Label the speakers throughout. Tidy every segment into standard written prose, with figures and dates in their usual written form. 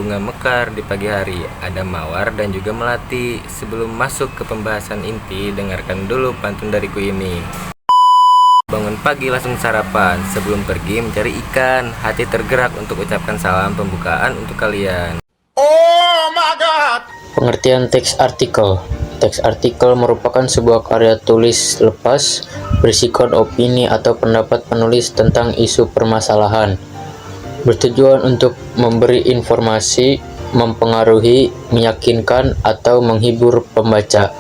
Speaker 1: bunga mekar di pagi hari, ada mawar dan juga melati. Sebelum masuk ke pembahasan inti, dengarkan dulu pantun dariku ini. Bangun pagi langsung sarapan, sebelum pergi mencari ikan. Hati tergerak untuk ucapkan salam pembukaan untuk kalian.
Speaker 2: Oh my god.
Speaker 3: Pengertian teks artikel. Teks artikel merupakan sebuah karya tulis lepas berisikan opini atau pendapat penulis tentang isu permasalahan. Bertujuan untuk memberi informasi, mempengaruhi, meyakinkan, atau menghibur pembaca.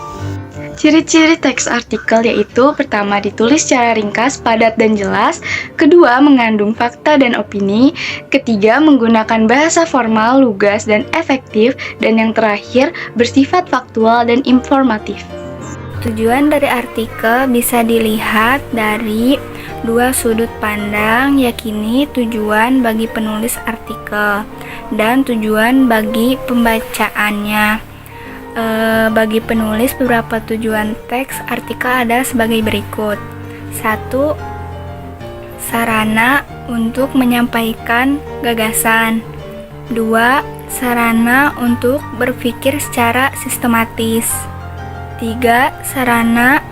Speaker 4: Ciri-ciri teks artikel yaitu pertama ditulis secara ringkas, padat, dan jelas, kedua mengandung fakta dan opini, ketiga menggunakan bahasa formal, lugas, dan efektif, dan yang terakhir bersifat faktual dan informatif.
Speaker 5: Tujuan dari artikel bisa dilihat dari dua sudut pandang, yakni tujuan bagi penulis artikel dan tujuan bagi pembacaannya. Bagi penulis, beberapa tujuan teks artikel ada sebagai berikut. 1. Sarana untuk menyampaikan gagasan. 2. Sarana untuk berpikir secara sistematis. 3. Sarana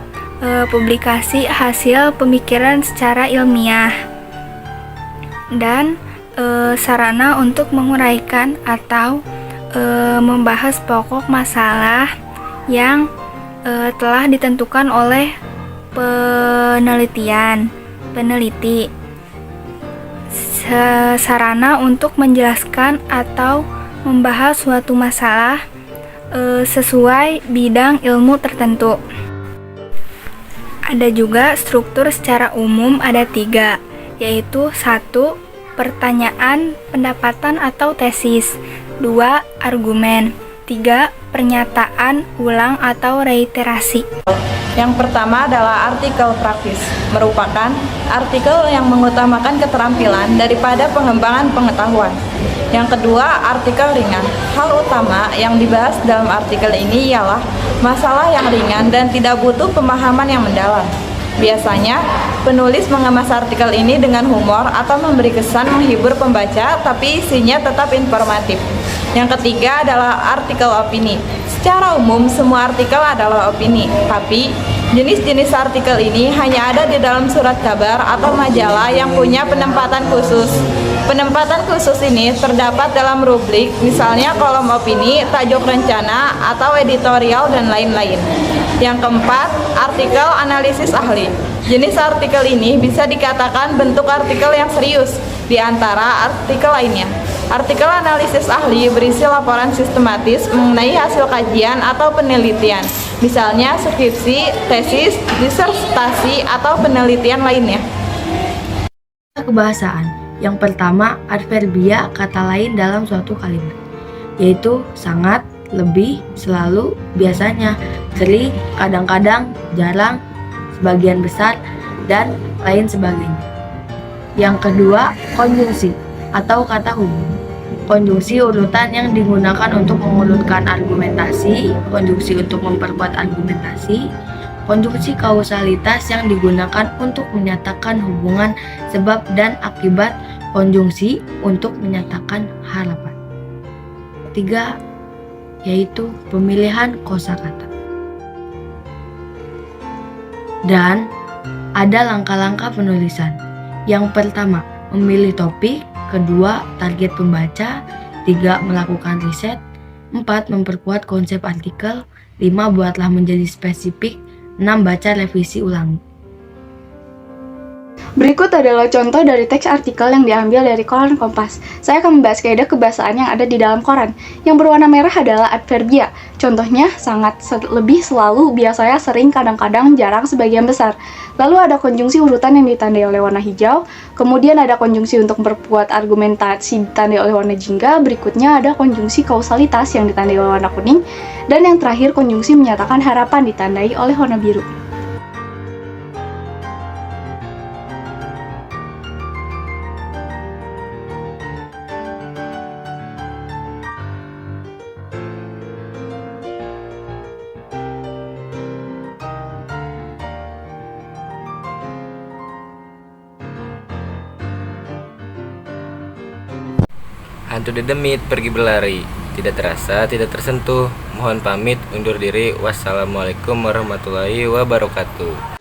Speaker 5: publikasi hasil pemikiran secara ilmiah. Dan sarana untuk menguraikan atau membahas pokok masalah yang telah ditentukan oleh peneliti. Sarana untuk menjelaskan atau membahas suatu masalah sesuai bidang ilmu tertentu. Ada juga struktur secara umum, ada 3, yaitu 1. Pertanyaan, pendapatan atau tesis. 2. Argumen. 3. Pernyataan ulang atau reiterasi.
Speaker 6: Yang pertama adalah artikel praktis, merupakan artikel yang mengutamakan keterampilan daripada pengembangan pengetahuan. Yang kedua, artikel ringan. Hal utama yang dibahas dalam artikel ini ialah masalah yang ringan dan tidak butuh pemahaman yang mendalam. Biasanya, penulis mengemas artikel ini dengan humor atau memberi kesan menghibur pembaca, tapi isinya tetap informatif. Yang ketiga adalah artikel opini. Secara umum, semua artikel adalah opini, tapi jenis-jenis artikel ini hanya ada di dalam surat kabar atau majalah yang punya penempatan khusus. Penempatan khusus ini terdapat dalam rubrik, misalnya kolom opini, tajuk rencana, atau editorial, dan lain-lain. Yang keempat, artikel analisis ahli. Jenis artikel ini bisa dikatakan bentuk artikel yang serius di antara artikel lainnya. Artikel analisis ahli berisi laporan sistematis mengenai hasil kajian atau penelitian, misalnya skripsi, tesis, disertasi, atau penelitian lainnya.
Speaker 7: Kebahasaan. Yang pertama, adverbia, kata lain dalam suatu kalimat, yaitu sangat, lebih, selalu, biasanya, sering, kadang-kadang, jarang, sebagian besar, dan lain sebagainya. Yang kedua, konjungsi atau kata hubung. Konjungsi urutan yang digunakan untuk mengurutkan argumentasi, konjungsi untuk memperkuat argumentasi, konjungsi kausalitas yang digunakan untuk menyatakan hubungan sebab dan akibat, konjungsi untuk menyatakan harapan. Ketiga, yaitu pemilihan kosakata. Dan ada langkah-langkah penulisan. Yang pertama, memilih topik. Kedua, target pembaca. 3. Melakukan riset. 4. Memperkuat konsep artikel. 5. Buatlah menjadi spesifik. 6. Baca revisi ulangi.
Speaker 4: Berikut adalah contoh dari teks artikel yang diambil dari koran Kompas. Saya akan membahas kaidah kebahasaan yang ada di dalam koran. Yang berwarna merah adalah adverbia. Contohnya sangat, lebih, selalu, biasanya, sering, kadang-kadang, jarang, sebagian besar. Lalu ada konjungsi urutan yang ditandai oleh warna hijau. Kemudian ada konjungsi untuk memperkuat argumentasi ditandai oleh warna jingga. Berikutnya ada konjungsi kausalitas yang ditandai oleh warna kuning. Dan yang terakhir konjungsi menyatakan harapan ditandai oleh warna biru.
Speaker 1: Hantu dedemit pergi berlari. Tidak terasa, tidak tersentuh. Mohon pamit, undur diri. Wassalamualaikum warahmatullahi wabarakatuh.